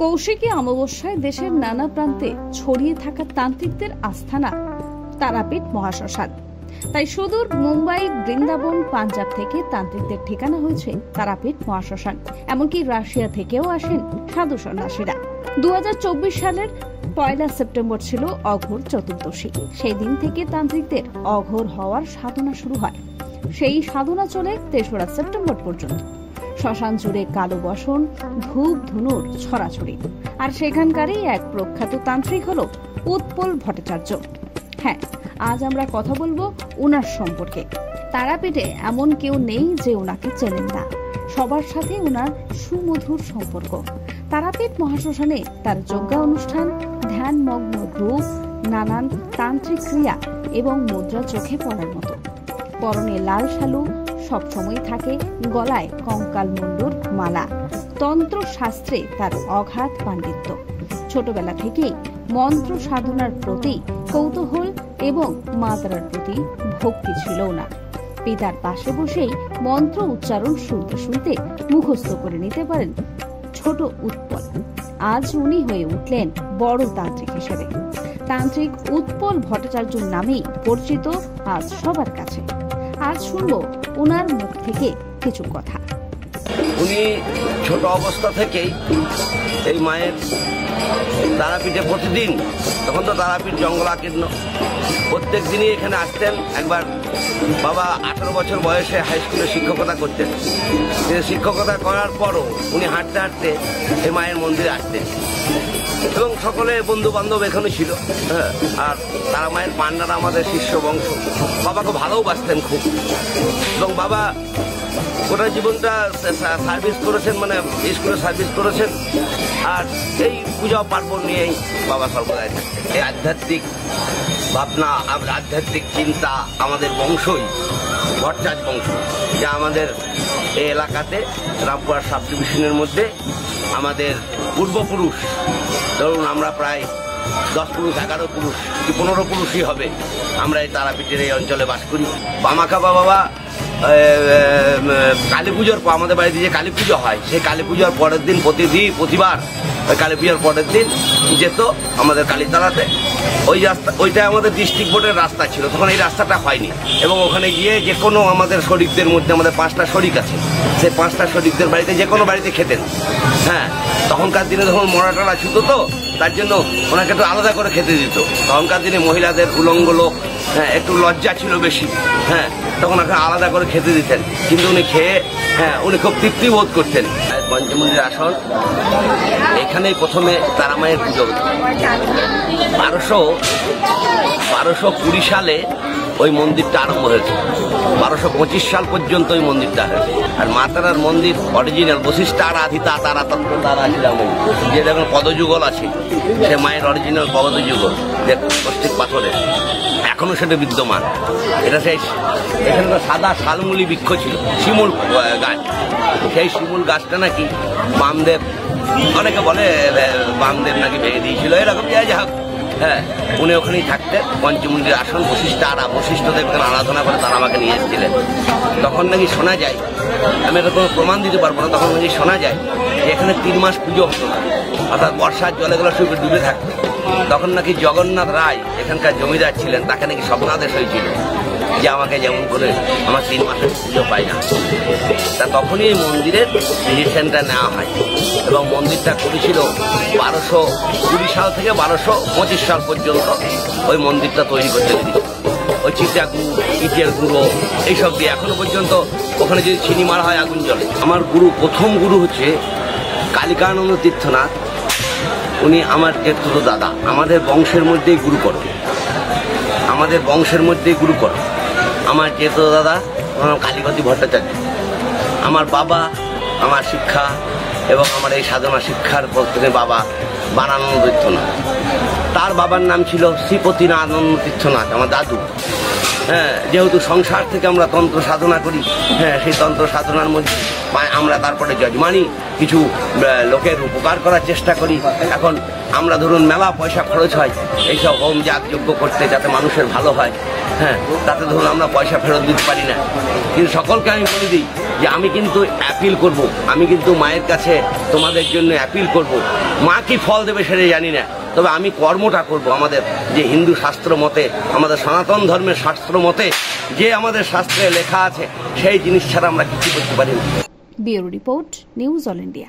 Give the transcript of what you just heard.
কৌশিকী অমাবস্যায় দেশের নানা প্রান্তে ছড়িয়ে থাকা তান্ত্রিকদের আস্থানা তারাপীঠ মহাশ্মশান। তাই সুদূর মুম্বাই, বৃন্দাবন, পাঞ্জাব থেকে তান্ত্রিকদের ঠিকানা হয়েছে তারাপীঠ মহাশ্মশান। এমনকি রাশিয়া থেকেও আসেন সাধু সন্ন্যাসীরা। 2024 সালের 1 সেপ্টেম্বর ছিল অঘোর চতুর্দশী। সেই দিন থেকে তান্ত্রিকদের অঘোর হওয়ার সাধনা শুরু হয়। সেই সাধনা চলে 3রা সেপ্টেম্বর পর্যন্ত। শ্মশান জুড়ে কালো বসন, ধূপ ধুনুর ছড়াছড়ি। আর সেখানকারই এক প্রখ্যাত তান্ত্রিক হলো উৎপল ভট্টাচার্য। হ্যাঁ, আজ আমরা কথা বলবো ওনার সম্পর্কে। তারাপীঠে এমন কেউ নেই যে ওনাকে চেনেন না। সবার সাথে ওনার সুমধুর সম্পর্ক। তারাপীঠ মহাশ্মশানে তার যজ্ঞা অনুষ্ঠান, ধ্যানমগ্ন রূপ, নানান তান্ত্রিক ক্রিয়া এবং মুদ্রা চোখে পড়ার মতো। পরনে লাল শালু, সবসময় থাকে গলায় কঙ্কাল মুন্ডুর মালা। তন্ত্র শাস্ত্রে তার অগাধ পাণ্ডিত্য। ছোটবেলা থেকেই মন্ত্র সাধনার প্রতি কৌতূহল এবং মা তারার প্রতি ভক্তি ছিল না। পিতার পাশে বসেই মন্ত্র উচ্চারণ শুনতে শুনতে মুখস্থ করে নিতে পারেন ছোট উৎপল। আজ উনি হয়ে উঠলেন বড় তান্ত্রিক হিসেবে। তান্ত্রিক উৎপল ভট্টাচার্যর নামেই পরিচিত আজ সবার কাছে। আজ শুনবো ওনার মুখ থেকে কিছু কথা। উনি ছোট অবস্থা থেকেই এই মায়ের তারাপীঠে প্রতিদিন, তখন তো তারাপীঠ জঙ্গলাকীর্ণ, প্রত্যেক দিনই এখানে আসতেন। একবার বাবা 18 বছর বয়সে হাই স্কুলে শিক্ষকতা করতেন। শিক্ষকতা করার পরও উনি হাঁটতে হাঁটতে এই মায়ের মন্দিরে আসতেন এবং সকলে বন্ধু বান্ধব এখানে ছিল। আর তারা মায়ের পান্ডারা আমাদের শিষ্য বংশ। বাবাকে ভালোবাসতেন খুব, এবং বাবা গোটা জীবনটা সার্ভিস করেছেন, মানে স্কুলে সার্ভিস করেছেন। আর এই পূজা পার্বণ নিয়েই বাবা সর্বদাই থাকতেন। এই আধ্যাত্মিক ভাবনা, আধ্যাত্মিক চিন্তা আমাদের বংশই, ভট্টাচার্য বংশ, যা আমাদের এই এলাকাতে রামপুরহাট সাব ডিভিশনের মধ্যে আমাদের পূর্বপুরুষ, ধরুন আমরা প্রায় 10 পুরুষ, 11 পুরুষ কি 15 পুরুষই হবে আমরা এই তারাপীঠের এই অঞ্চলে বাস করি। বামাখাপা বাবা কালী পুজোর পর, আমাদের বাড়িতে যে কালী পুজো হয়, সেই কালী পুজোর পরের দিন প্রতিবার ওই কালী পুজোর পরের দিন যেত আমাদের কালীতলাতে। ওই রাস্তা, ওইটা আমাদের ডিস্ট্রিক্ট বোর্ডের রাস্তা ছিল, তখন এই রাস্তাটা হয়নি। এবং ওখানে গিয়ে যে কোনো আমাদের শরিকদের মধ্যে, আমাদের 5টা শরিক আছে, সেই 5টা শরিকদের বাড়িতে যে কোনো বাড়িতে খেতেন। হ্যাঁ, তখনকার দিনে যখন মরাটারা ছুতো, তো তার জন্য ওনাকে একটু আলাদা করে খেতে দিত। তখনকার দিনে মহিলাদের উলঙ্গ লোক, হ্যাঁ, একটু লজ্জা ছিল বেশি। হ্যাঁ, তখন ওকে আলাদা করে খেতে দিতেন। কিন্তু উনি খেয়ে, হ্যাঁ, উনি খুব তৃপ্তি বোধ করতেন। পঞ্চমুণ্ডির আসন, এখানেই প্রথমে তারামায়ের পুজো হতো। 1220 সালে ওই মন্দিরটা আরম্ভ হয়েছে। 1225 সাল পর্যন্ত ওই মন্দিরটা হয়েছে। আর মা তারার মন্দির অরিজিনাল বশিষ্ঠ আরাধিতা তারা তত্ত্ব তারা যে দেখুন পদযুগল আছে, সে মায়ের অরিজিনাল পদযুগল, যে প্লাস্টিক পাথরের, এখনো সেটা বিদ্যমান। এটা সেই, এখানে তো সাদা শালমুলি বৃক্ষ ছিল, শিমুল গাছ। সেই শিমুল গাছটা নাকি বামদেব, অনেকে বলে বামদেব নাকি ভেঙে দিয়েছিল, এরকম যাই হোক। হ্যাঁ, উনি ওখানেই থাকতেন। পঞ্চমুণ্ডির আসন বশিষ্ঠদেবকে আরাধনা করে তারা আমাকে নিয়ে এসেছিলেন। তখন নাকি শোনা যায়, আমি এটা কোনো প্রমাণ দিতে পারবো না, তখন নাকি শোনা যায় যে এখানে 3 মাস পুজো হতো না, অর্থাৎ বর্ষার জলেগুলো শুধু ডুবে থাকতো। তখন নাকি জগন্নাথ রায় এখানকার জমিদার ছিলেন, তাকে নাকি স্বপ্নাদেশ হয়েছিল যে আমাকে যেমন করে আমার 3 মাসের পুজো পাই না। তা তখনই এই মন্দিরের ডিসিশনটা নেওয়া হয় এবং মন্দিরটা করেছিল 1220 সাল থেকে 1225 সাল পর্যন্ত ওই মন্দিরটা তৈরি করতে দিল। ওই চিটা গুঁড়ো, ইটের গুঁড়ো, এইসব দিয়ে এখনো পর্যন্ত ওখানে যদি চিনি মারা হয় আগুন জ্বলে। আমার প্রথম গুরু হচ্ছে কালিকানন্দ তীর্থনাথ। উনি আমার জ্যেষ্ঠ দাদা। আমাদের বংশের মধ্যেই গুরু করো, আমাদের বংশের মধ্যেই গুরু করো। আমার জ্যেষ্ঠ দাদা কালীপতি ভট্টাচার্য। আমার বাবা, আমার শিক্ষা এবং আমার এই সাধনা শিক্ষার প্রত্যেকের বাবা বানানন্দ তীর্থনাথ। তার বাবার নাম ছিল শ্রীপতিনারায়ণ তীর্থনাথ, আমার দাদু। হ্যাঁ, যেহেতু সংসার থেকে আমরা তন্ত্র সাধনা করি, হ্যাঁ, সেই তন্ত্র সাধনার মধ্যে আমরা তারপরে যজমানি কিছু লোকের উপকার করার চেষ্টা করি। এখন আমরা ধরুন মেলা পয়সা খরচ হয় এইসব হোম যাগযজ্ঞ করতে, যাতে মানুষের ভালো হয়। হ্যাঁ, তাতে ধরুন আমরা পয়সা ফেরত দিতে পারি না, কিন্তু সকলকে আমি বলে দিই যে আমি কিন্তু অ্যাপিল করব, আমি কিন্তু মায়ের কাছে তোমাদের জন্য অ্যাপিল করব। মা কি ফল দেবে সেটা জানি না, তবে আমি কর্মটা করব আমাদের যে হিন্দু শাস্ত্র মতে, আমাদের সনাতন ধর্মের শাস্ত্র মতে যে আমাদের শাস্ত্রে লেখা আছে সেই জিনিস ছাড়া আমরা কিছু করতে পারি না। Bureau report, news all India.